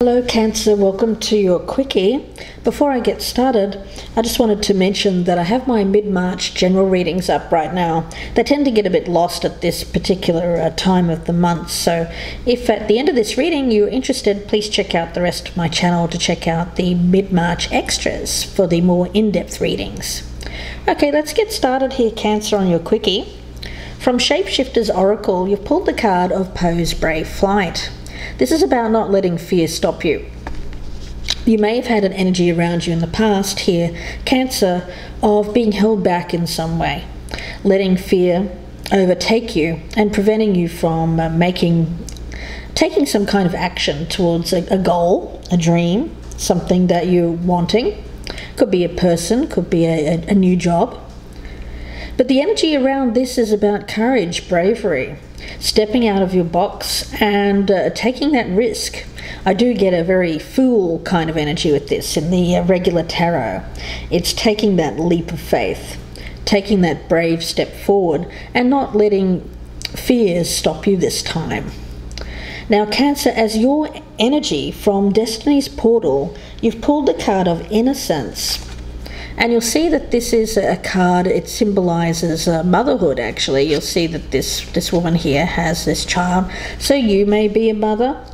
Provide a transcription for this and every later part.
Hello Cancer, welcome to your Quickie. Before I get started, I just wanted to mention that I have my mid-March general readings up right now. They tend to get a bit lost at this particular time of the month, so if at the end of this reading you're interested, please check out the rest of my channel to check out the mid-March extras for the more in-depth readings. Okay, let's get started here, Cancer, on your Quickie. From Shapeshifter's Oracle, you've pulled the card of Poe's Brave Flight. This is about not letting fear stop you. You may have had an energy around you in the past here, Cancer, of being held back in some way, letting fear overtake you and preventing you from taking some kind of action towards a goal, a dream, something that you're wanting. Could be a person, could be a new job. But the energy around this is about courage, bravery, stepping out of your box and taking that risk. I do get a very fool kind of energy with this in the regular tarot. It's taking that leap of faith, taking that brave step forward and not letting fears stop you this time. Now Cancer, as your energy from Destiny's Portal, you've pulled the card of Innocence. And you'll see that this is a card, it symbolizes motherhood actually. You'll see that this woman here has this child. So you may be a mother,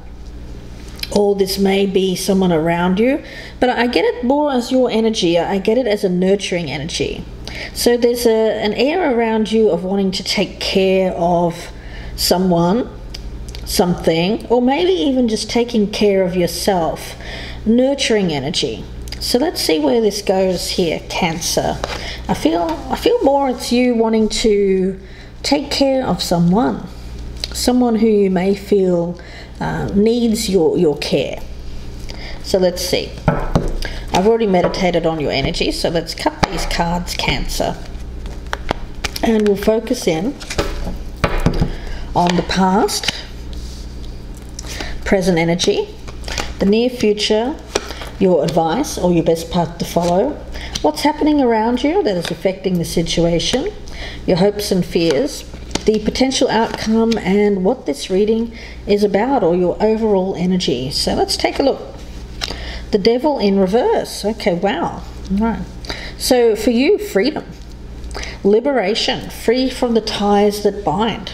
or this may be someone around you. But I get it more as your energy, I get it as a nurturing energy. So there's an air around you of wanting to take care of someone, something, or maybe even just taking care of yourself. Nurturing energy. So let's see where this goes here, Cancer. I feel more it's you wanting to take care of someone who you may feel needs your care. So let's see. I've already meditated on your energy, so let's cut these cards, Cancer. And we'll focus in on the past, present energy, the near future, your advice or your best path to follow, what's happening around you that is affecting the situation, your hopes and fears, the potential outcome, and what this reading is about, or your overall energy. So let's take a look. The Devil in reverse. Okay, wow. All right. So for you, freedom, liberation, free from the ties that bind.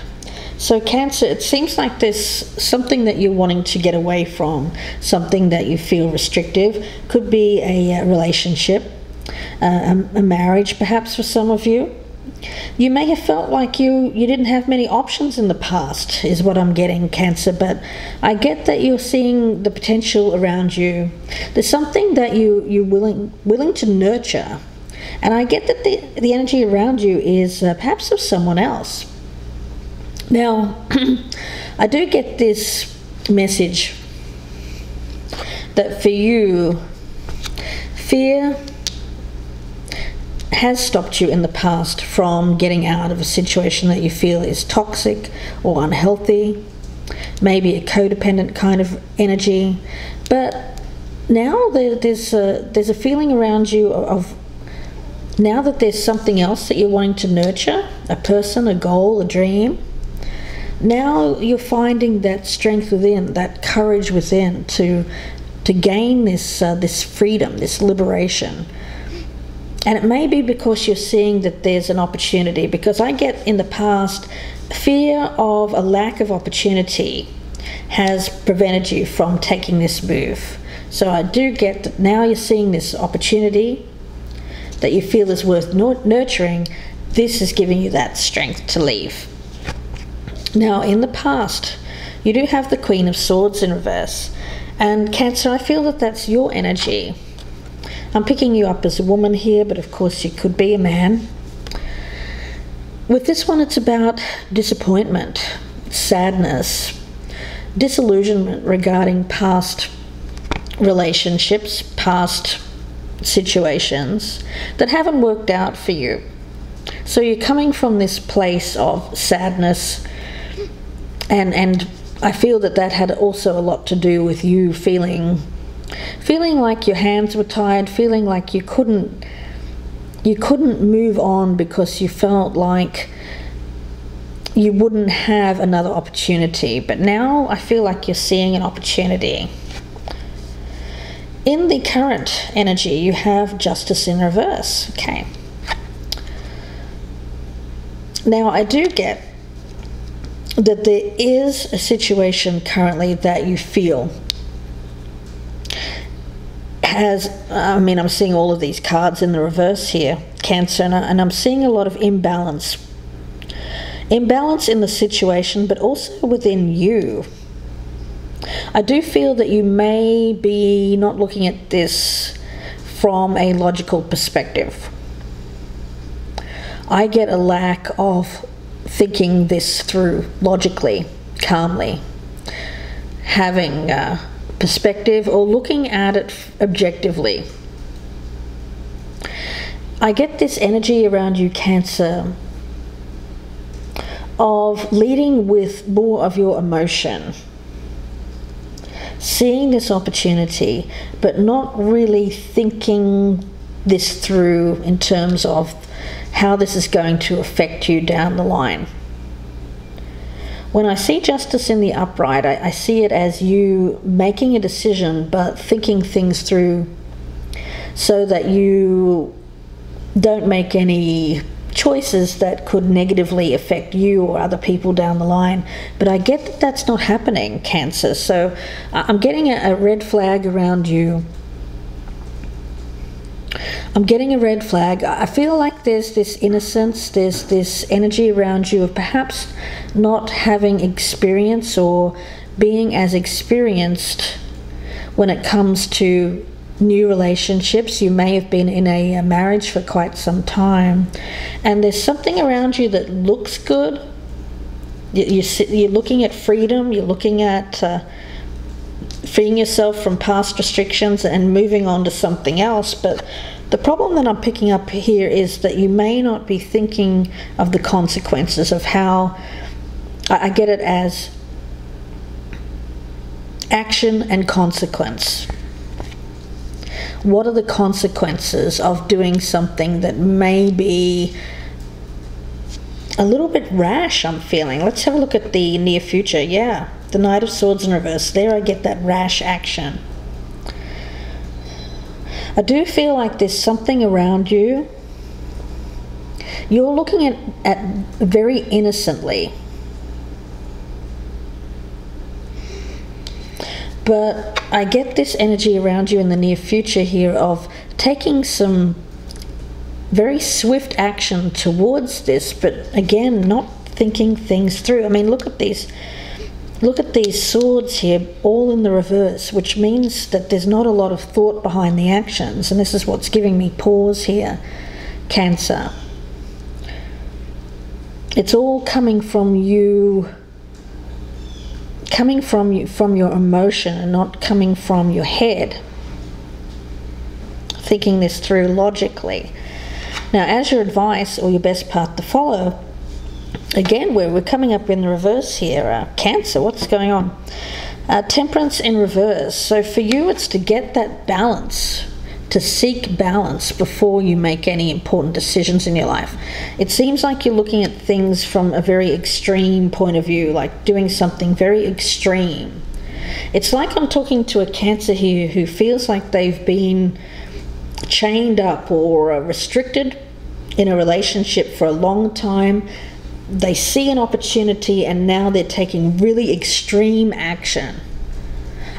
So Cancer, it seems like there's something that you're wanting to get away from, something that you feel restrictive. Could be a relationship, a marriage perhaps for some of you. You may have felt like you didn't have many options in the past, is what I'm getting, Cancer, but I get that you're seeing the potential around you. There's something that you're willing to nurture, and I get that the energy around you is perhaps of someone else. Now, I do get this message that for you, fear has stopped you in the past from getting out of a situation that you feel is toxic or unhealthy, maybe a codependent kind of energy. But now there's a feeling around you of now that there's something else that you're wanting to nurture, a person, a goal, a dream. Now you're finding that strength within, that courage within to gain this freedom, this liberation. And it may be because you're seeing that there's an opportunity, because I get in the past fear of a lack of opportunity has prevented you from taking this move. So I do get that now you're seeing this opportunity that you feel is worth nurturing. This is giving you that strength to leave. Now, in the past, you do have the Queen of Swords in reverse. And Cancer, I feel that that's your energy. I'm picking you up as a woman here, but of course you could be a man. With this one, it's about disappointment, sadness, disillusionment regarding past relationships, past situations that haven't worked out for you. So you're coming from this place of sadness, and I feel that had also a lot to do with you feeling like your hands were tied, feeling like you couldn't move on because you felt like you wouldn't have another opportunity. But now I feel like you're seeing an opportunity. in the current energy, you have Justice in reverse. Okay. Now, I do get that there is a situation currently that you feel has, I'm seeing all of these cards in the reverse here, Cancer, and I'm seeing a lot of imbalance. Imbalance in the situation, but also within you. I do feel that you may be not looking at this from a logical perspective. I get a lack of thinking this through logically, calmly, having perspective or looking at it objectively. I get this energy around you, Cancer, of leading with more of your emotion, seeing this opportunity, but not really thinking this through in terms of how this is going to affect you down the line. When I see Justice in the upright, I see it as you making a decision but thinking things through so that you don't make any choices that could negatively affect you or other people down the line. But I get that that's not happening, Cancer. So I'm getting a red flag around you. I'm getting a red flag. I feel like there's this innocence, there's this energy around you of perhaps not having experience or being as experienced when it comes to new relationships. You may have been in a marriage for quite some time, and there's something around you that looks good. You're looking at freedom, you're looking at freeing yourself from past restrictions and moving on to something else. But the problem that I'm picking up here is that you may not be thinking of the consequences of how, I get it as action and consequence. What are the consequences of doing something that may be a little bit rash, I'm feeling? Let's have a look at the near future. Yeah, the Knight of Swords in reverse. There I get that rash action. I do feel like there's something around you. You're looking at very innocently. But I get this energy around you in the near future here of taking some very swift action towards this, but again, not thinking things through. I mean, look at these swords here, all in the reverse, which means that there's not a lot of thought behind the actions, and this is what's giving me pause here, Cancer. It's all coming from you, from your emotion, and not coming from your head, thinking this through logically. Now, as your advice or your best path to follow, again, we're coming up in the reverse here. Cancer, what's going on? Temperance in reverse. So for you, it's to get that balance, to seek balance before you make any important decisions in your life. It seems like you're looking at things from a very extreme point of view, like doing something very extreme. It's like I'm talking to a Cancer here who feels like they've been chained up or restricted in a relationship for a long time. They see an opportunity and now they're taking really extreme action.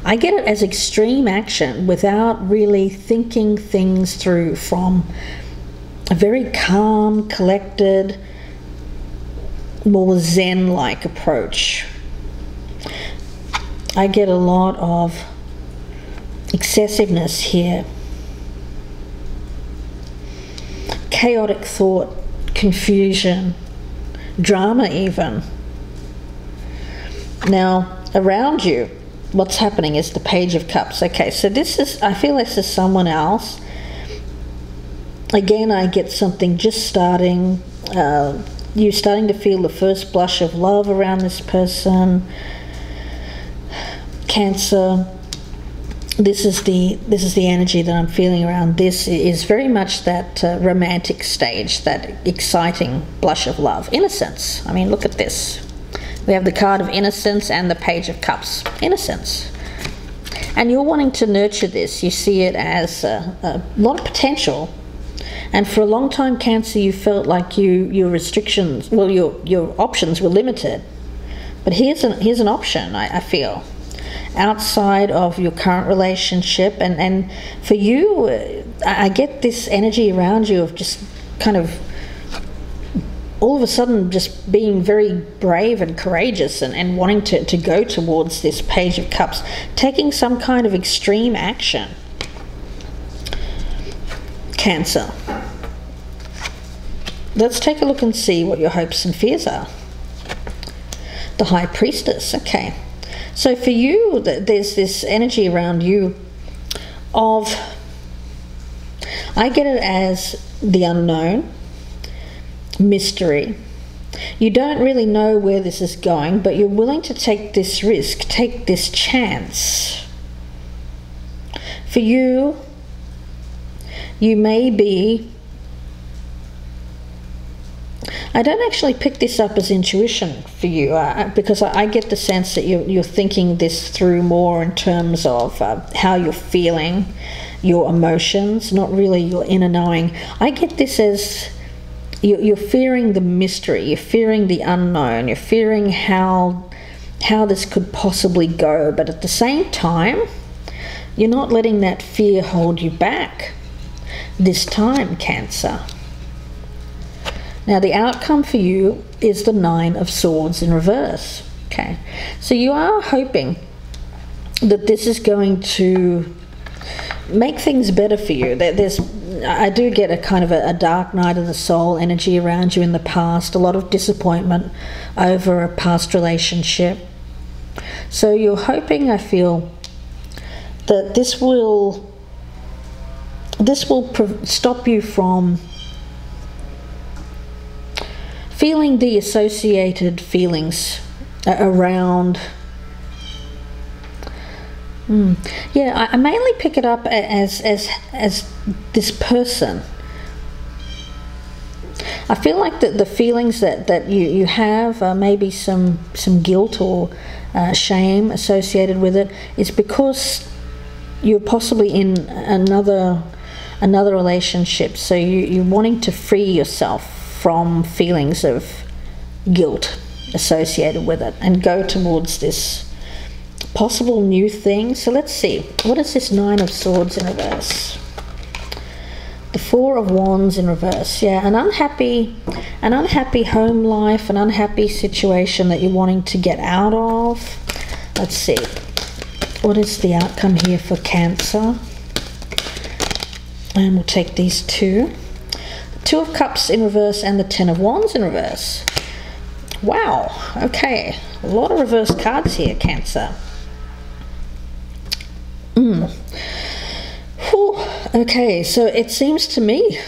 I get it as extreme action without really thinking things through from a very calm, collected, more Zen-like approach. I get a lot of excessiveness here. Chaotic thought, confusion, drama even. Now, around you, what's happening is the Page of Cups. Okay, so this is, I feel this is someone else. Again, I get something just starting. You're starting to feel the first blush of love around this person. Cancer. This is the energy that I'm feeling around this. Is very much that romantic stage, that exciting blush of love. Innocence. I mean, look at this. We have the card of innocence and the Page of Cups. Innocence. And you're wanting to nurture this. You see it as a lot of potential. And for a long time, Cancer, you felt like your restrictions, well, your options were limited. But here's an option, I feel, outside of your current relationship. And for you, I get this energy around you of just kind of all of a sudden just being very brave and courageous and wanting to go towards this Page of Cups, taking some kind of extreme action. Cancer. Let's take a look and see what your hopes and fears are. The High Priestess. Okay. So for you, there's this energy around you of, I get it as the unknown, mystery. You don't really know where this is going, but you're willing to take this risk, take this chance. For you, you may be, I don't actually pick this up as intuition for you, because I get the sense that you're thinking this through more in terms of how you're feeling, your emotions, not really your inner knowing. I get this as you're fearing the mystery, you're fearing the unknown, you're fearing how this could possibly go, but at the same time, you're not letting that fear hold you back. This time, Cancer. Now the outcome for you is the Nine of Swords in reverse. Okay, so you are hoping that this is going to make things better for you. I do get a kind of a dark night of the soul energy around you in the past, a lot of disappointment over a past relationship. So you're hoping, I feel, that this will stop you from feeling the associated feelings around. Yeah, I mainly pick it up as this person. I feel like the feelings that you have, maybe some guilt or shame associated with it, is because you're possibly in another relationship. So you're wanting to free yourself from feelings of guilt associated with it and go towards this possible new thing. So let's see, what is this Nine of Swords in reverse? The Four of Wands in reverse. Yeah, an unhappy home life, an unhappy situation that you're wanting to get out of. Let's see, what is the outcome here for Cancer? And we'll take these two. Two of Cups in reverse and the Ten of Wands in reverse. Wow, okay, a lot of reverse cards here, Cancer. Okay, so it seems to me,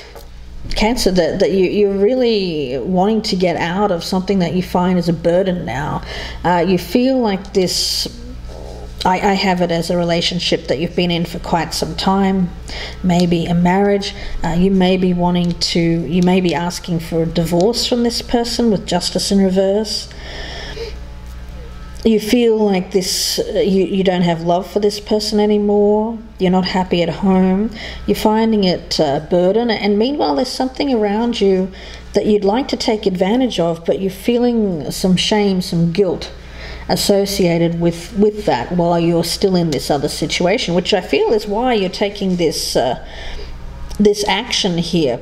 Cancer, that you're really wanting to get out of something that you find is a burden now. You feel like this, I have it as a relationship that you've been in for quite some time, maybe a marriage. You may be asking for a divorce from this person with Justice in reverse. You feel like this, you don't have love for this person anymore. You're not happy at home. You're finding it a burden. And meanwhile, there's something around you that you'd like to take advantage of, but you're feeling some shame, some guilt associated with that while you're still in this other situation, which I feel is why you're taking this this action here,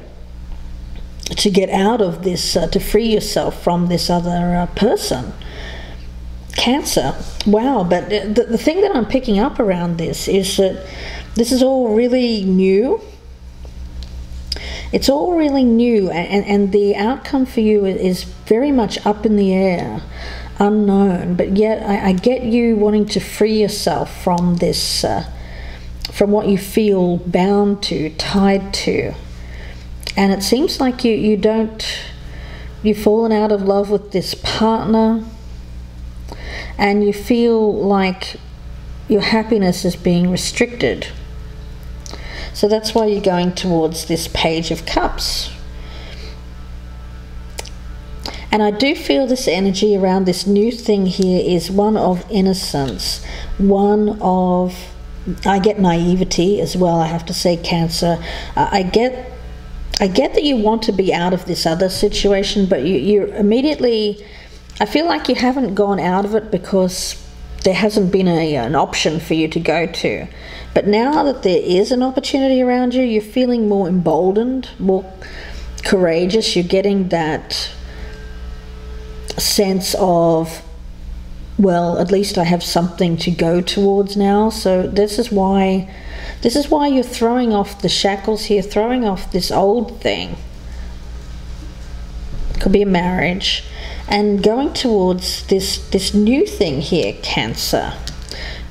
to get out of this, to free yourself from this other person. Cancer. Wow, but the thing that I'm picking up around this is that this is all really new. It's all really new, and the outcome for you is very much up in the air, unknown, but yet I get you wanting to free yourself from this, from what you feel bound to, tied to. And it seems like you've fallen out of love with this partner, and you feel like your happiness is being restricted. So that's why you're going towards this Page of Cups. And I do feel this energy around this new thing here is one of innocence, one of I get naivety as well, I have to say, Cancer. I get that you want to be out of this other situation, but you immediately, I feel like you haven't gone out of it because there hasn't been an option for you to go to. But now that there is an opportunity around you, you're feeling more emboldened, more courageous. You're getting that sense of, well, at least I have something to go towards now. So this is why you're throwing off the shackles here, throwing off this old thing. Could be a marriage, and going towards this new thing here, Cancer,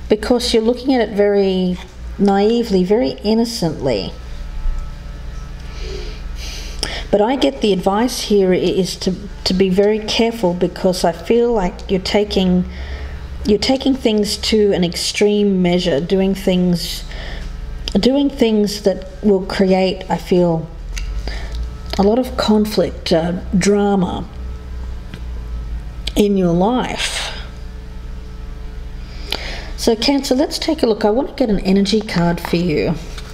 because you're looking at it very naively, very innocently. But I get the advice here is to be very careful, because I feel like you're taking things to an extreme measure, doing things that will create, I feel, a lot of conflict, drama in your life. So Cancer, let's take a look. I want to get an energy card for you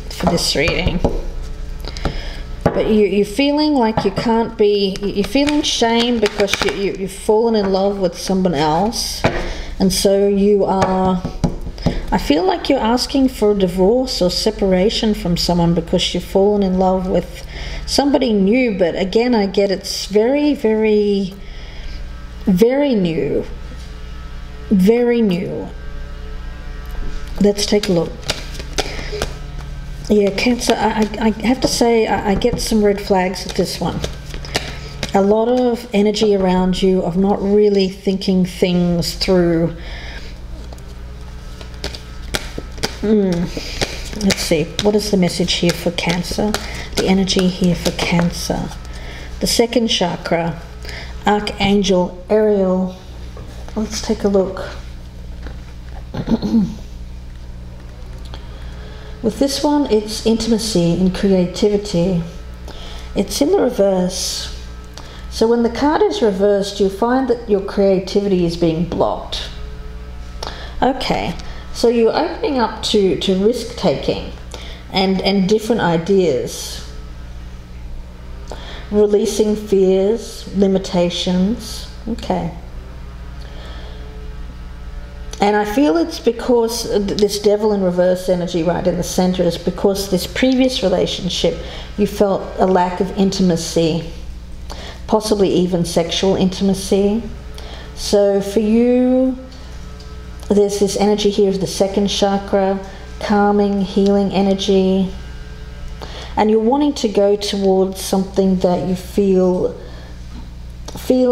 for this reading. But you're feeling like you can't be, you're feeling shame because you've fallen in love with someone else. And so you are, I feel like you're asking for a divorce or separation from someone because you've fallen in love with somebody new. But again, I get it's very, very, very new. Very new. Let's take a look. Yeah, Cancer, I have to say I get some red flags with this one. A lot of energy around you of not really thinking things through. Let's see, what is the message here for Cancer? The energy here for Cancer. The second chakra, Archangel Ariel. Let's take a look. With this one, it's intimacy and creativity. It's in the reverse. So when the card is reversed, you'll find that your creativity is being blocked. Okay, so you're opening up to risk-taking and different ideas. Releasing fears, limitations. Okay. And I feel it's because this devil in reverse energy right in the center is because this previous relationship, you felt a lack of intimacy, possibly even sexual intimacy. So for you, there's this energy here of the second chakra, calming, healing energy. And you're wanting to go towards something that you feel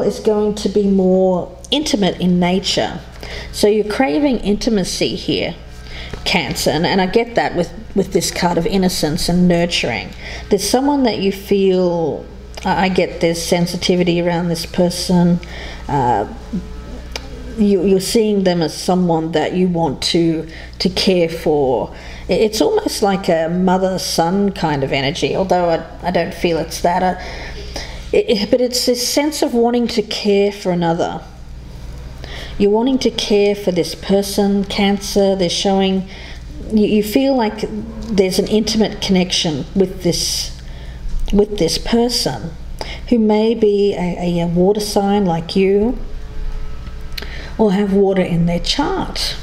is going to be more intimate in nature. So you're craving intimacy here, Cancer, and I get that with this card of innocence and nurturing. There's someone that you feel, I get there's sensitivity around this person. You're seeing them as someone that you want to care for. It's almost like a mother-son kind of energy, although I don't feel it's that. But it's this sense of wanting to care for another. You're wanting to care for this person, Cancer. They're showing, you feel like there's an intimate connection with this person who may be a water sign like you, or have water in their chart.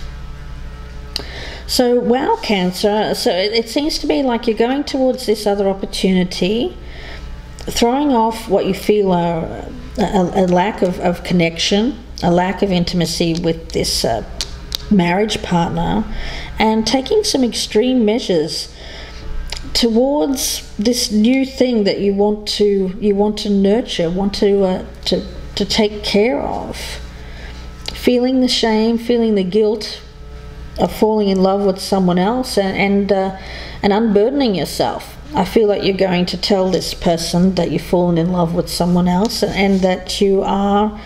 So, wow, Cancer. So it seems to be like you're going towards this other opportunity, throwing off what you feel are a lack of connection, a lack of intimacy with this marriage partner, and taking some extreme measures towards this new thing that you want to nurture, want to take care of. Feeling the shame, feeling the guilt of falling in love with someone else, and unburdening yourself. I feel like you're going to tell this person that you've fallen in love with someone else, and that you are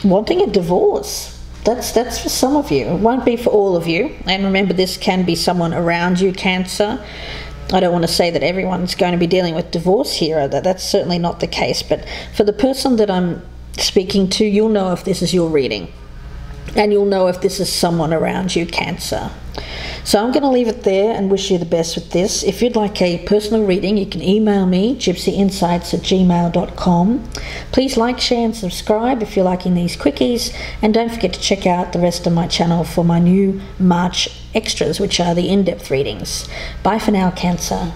wanting a divorce. That's for some of you. It won't be for all of you. And remember, this can be someone around you, Cancer. I don't want to say that everyone's going to be dealing with divorce here. That's certainly not the case. But for the person that I'm speaking to, you'll know if this is your reading. And you'll know if this is someone around you, Cancer. So I'm going to leave it there and wish you the best with this. If you'd like a personal reading, you can email me, gypsyinsights@gmail.com. Please like, share and subscribe if you're liking these quickies, and don't forget to check out the rest of my channel for my new March extras, which are the in-depth readings. Bye for now, Cancer.